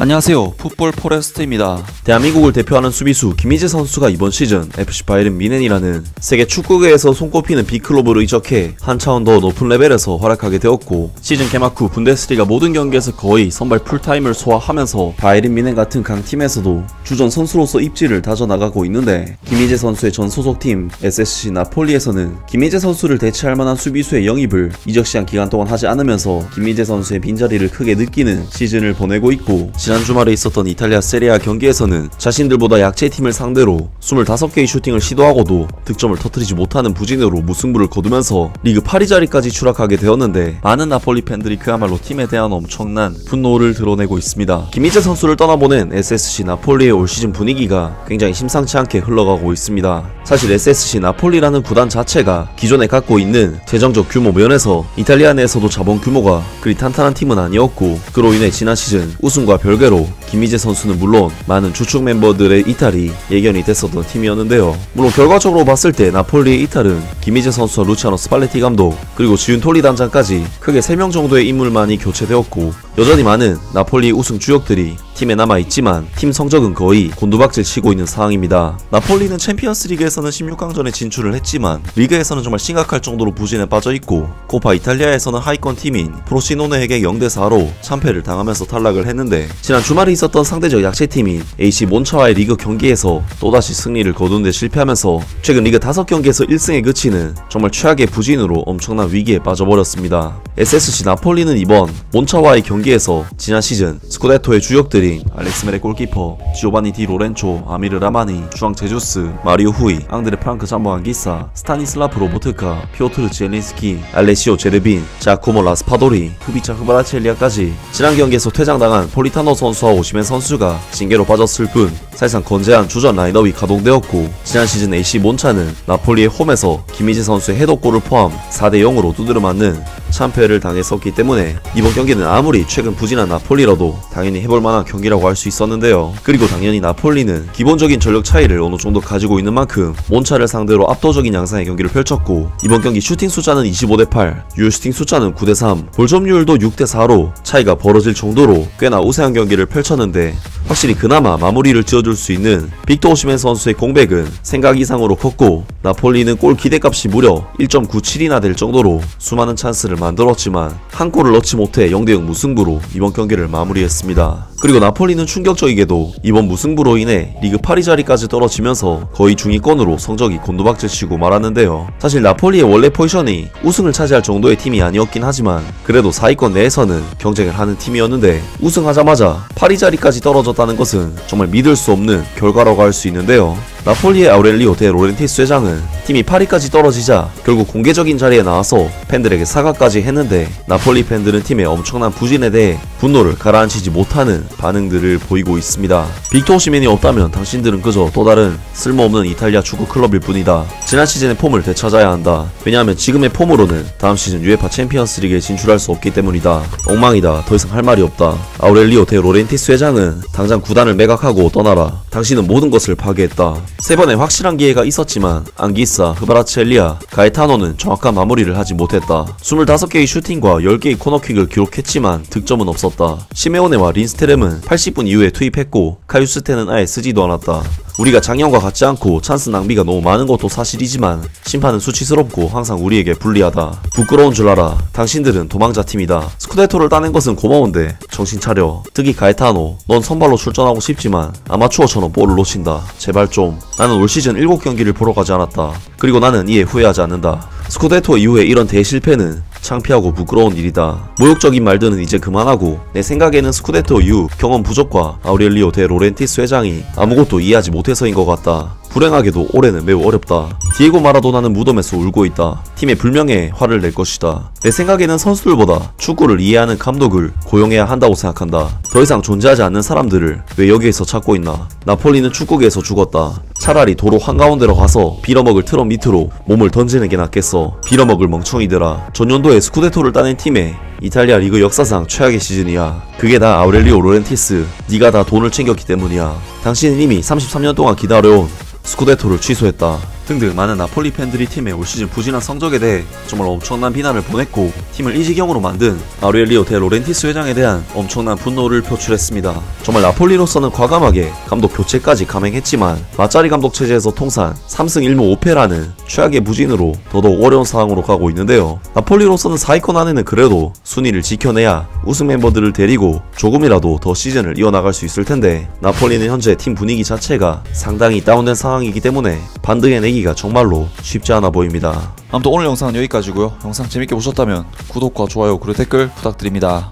안녕하세요, 풋볼 포레스트입니다. 대한민국을 대표하는 수비수 김희재 선수가 이번 시즌 FC 바이에른 뮌헨이라는 세계 축구계에서 손꼽히는 빅클럽으로 이적해 한 차원 더 높은 레벨에서 활약하게 되었고, 시즌 개막 후 분데스리가 모든 경기에서 거의 선발 풀타임을 소화하면서 바이에른 뮌헨 같은 강팀에서도 주전 선수로서 입지를 다져나가고 있는데, 김희재 선수의 전 소속팀 SSC 나폴리에서는 김희재 선수를 대체할 만한 수비수의 영입을 이적 시한 기간 동안 하지 않으면서 김희재 선수의 빈자리를 크게 느끼는 시즌을 보내고 있고, 지난 주말에 있었던 이탈리아 세리아 경기에서는 자신들보다 약체팀을 상대로 25개의 슈팅을 시도하고도 득점을 터뜨리지 못하는 부진으로 무승부를 거두면서 리그 8위 자리까지 추락하게 되었는데, 많은 나폴리 팬들이 그야말로 팀에 대한 엄청난 분노를 드러내고 있습니다. 김희재 선수를 떠나보낸 SSC 나폴리의 올 시즌 분위기가 굉장히 심상치 않게 흘러가고 있습니다. 사실 SSC 나폴리라는 구단 자체가 기존에 갖고 있는 재정적 규모 면에서 이탈리아 내에서도 자본 규모가 그리 탄탄한 팀은 아니었고, 그로 인해 지난 시즌 우승과 별개로 김희재 선수는 물론 많은 주축 멤버들의 이탈이 예견이 됐었던 팀이었는데요. 물론 결과적으로 봤을 때 나폴리의 이탈은 김희재 선수와 루치아노 스팔레티 감독 그리고 지윤톨리 단장까지 크게 3명 정도의 인물만이 교체되었고, 여전히 많은 나폴리 우승 주역들이 팀에 남아있지만 팀 성적은 거의 곤두박질 치고 있는 상황입니다. 나폴리는 챔피언스 리그에서는 16강전에 진출을 했지만 리그에서는 정말 심각할 정도로 부진에 빠져있고, 코파 이탈리아에서는 하위권 팀인 프로시노네에게 0대4로 참패를 당하면서 탈락을 했는데, 지난 주말에 있었던 상대적 약체팀인 AC 몬차와의 리그 경기에서 또다시 승리를 거둔 데 실패하면서 최근 리그 5경기에서 1승에 그치는 정말 최악의 부진으로 엄청난 위기에 빠져버렸습니다. SSC 나폴리는 이번 몬차와의 경기에서 지난 시즌 스쿠데토의 주역들인 알렉스 메레 골키퍼, 지오바니 디 로렌초, 아미르 라마니, 주앙 제주스, 마리오 후이, 앙드레 프랑크 잠보 안기사, 스타니슬라프 로보트카, 피오트르 지엘린스키, 알레시오 제르빈, 자코모 라스파도리, 후비차 흐바라첼리아까지 지난 경기에서 퇴장당한 폴리타노 선수와 오시멘 선수가 징계로 빠졌을 뿐 사실상 건재한 주전 라인업이 가동되었고, 지난 시즌 AC 몬차는 나폴리의 홈에서 김희재 선수의 헤더골을 포함 4대0으로 두드려 맞는 참패를 당했었기 때문에 이번 경기는 아무리 최근 부진한 나폴리라도 당연히 해볼만한 경기라고 할 수 있었는데요. 그리고 당연히 나폴리는 기본적인 전력 차이를 어느 정도 가지고 있는 만큼 몬차를 상대로 압도적인 양상의 경기를 펼쳤고, 이번 경기 슈팅 숫자는 25대8, 유효 슈팅 숫자는 9대3, 볼점률도 6대4로 차이가 벌어질 정도로 꽤나 우세한 경기를 펼쳤는데, 확실히 그나마 마무리를 지어줄 수 있는 빅터 오시멘 선수의 공백은 생각 이상으로 컸고, 나폴리는 골 기대값이 무려 1.97이나 될 정도로 수많은 찬스를 만들었지만 한 골을 넣지 못해 0대0 무승부로 이번 경기를 마무리했습니다. 그리고 나폴리는 충격적이게도 이번 무승부로 인해 리그 8위 자리까지 떨어지면서 거의 중위권으로 성적이 곤두박질치고 말았는데요. 사실 나폴리의 원래 포지션이 우승을 차지할 정도의 팀이 아니었긴 하지만 그래도 4위권 내에서는 경쟁을 하는 팀이었는데, 우승하자마자 8위 자리까지 떨어졌다는 것은 정말 믿을 수 없는 결과라고 할 수 있는데요. 나폴리의 아우렐리오 데 로렌티스 회장은 팀이 8위까지 떨어지자 결국 공개적인 자리에 나와서 팬들에게 사과까지 했는데, 나폴리 팬들은 팀의 엄청난 부진에 대해 분노를 가라앉히지 못하는 반응들을 보이고 있습니다. 빅터 오시멘이 없다면 당신들은 그저 또 다른 쓸모없는 이탈리아 축구 클럽일 뿐이다. 지난 시즌의 폼을 되찾아야 한다. 왜냐하면 지금의 폼으로는 다음 시즌 UEFA 챔피언스 리그에 진출할 수 없기 때문이다. 엉망이다. 더 이상 할 말이 없다. 아우렐리오 데 로렌티스 회장은 당장 구단을 매각하고 떠나라. 당신은 모든 것을 파괴했다. 3번의 확실한 기회가 있었지만 안기사, 흐바라첼리아, 가에타노는 정확한 마무리를 하지 못했다. 25개의 슈팅과 10개의 코너킥을 기록했지만 득점은 없었다. 시메오네와 린스테렘은 80분 이후에 투입했고 카유스테는 아예 쓰지도 않았다. 우리가 작년과 같지 않고 찬스 낭비가 너무 많은 것도 사실이지만 심판은 수치스럽고 항상 우리에게 불리하다. 부끄러운 줄 알아. 당신들은 도망자 팀이다. 스쿠데토를 따낸 것은 고마운데 정신 차려. 특히 가에타노, 넌 선발로 출전하고 싶지만 아마추어처럼 볼을 놓친다. 제발 좀. 나는 올 시즌 7경기를 보러 가지 않았다. 그리고 나는 이에 후회하지 않는다. 스쿠데토 이후에 이런 대실패는 창피하고 부끄러운 일이다. 모욕적인 말들은 이제 그만하고, 내 생각에는 스쿠데토 이후 경험 부족과 아우렐리오 데 로렌티스 회장이 아무것도 이해하지 못해서인 것 같다. 불행하게도 올해는 매우 어렵다. 디에고 마라도나는 무덤에서 울고 있다. 팀의 불명예에 화를 낼 것이다. 내 생각에는 선수들보다 축구를 이해하는 감독을 고용해야 한다고 생각한다. 더 이상 존재하지 않는 사람들을 왜 여기에서 찾고 있나. 나폴리는 축구계에서 죽었다. 차라리 도로 한가운데로 가서 빌어먹을 트럭 밑으로 몸을 던지는 게 낫겠어. 빌어먹을 멍청이들아. 전년도에 스쿠데토를 따낸 팀에 이탈리아 리그 역사상 최악의 시즌이야. 그게 다 아우렐리오 로렌티스, 네가 다 돈을 챙겼기 때문이야. 당신은 이미 33년 동안 기다려온 스쿠데토를 취소했다. 등등 많은 나폴리 팬들이 팀의 올 시즌 부진한 성적에 대해 정말 엄청난 비난을 보냈고 팀을 이 지경으로 만든 아우렐리오 데 로렌티스 회장에 대한 엄청난 분노를 표출했습니다. 정말 나폴리로서는 과감하게 감독 교체까지 감행했지만 마짜리 감독 체제에서 통산 3승 1무 5패라는 최악의 부진으로 더더욱 어려운 상황으로 가고 있는데요. 나폴리로서는 4위권 안에는 그래도 순위를 지켜내야 우승 멤버들을 데리고 조금이라도 더 시즌을 이어나갈 수 있을 텐데 나폴리는 현재 팀 분위기 자체가 상당히 다운된 상황이기 때문에 반등해내기가 정말로 쉽지 않아 보입니다. 아무튼 오늘 영상은 여기까지고요. 영상 재밌게 보셨다면 구독과 좋아요 그리고 댓글 부탁드립니다.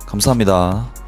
감사합니다.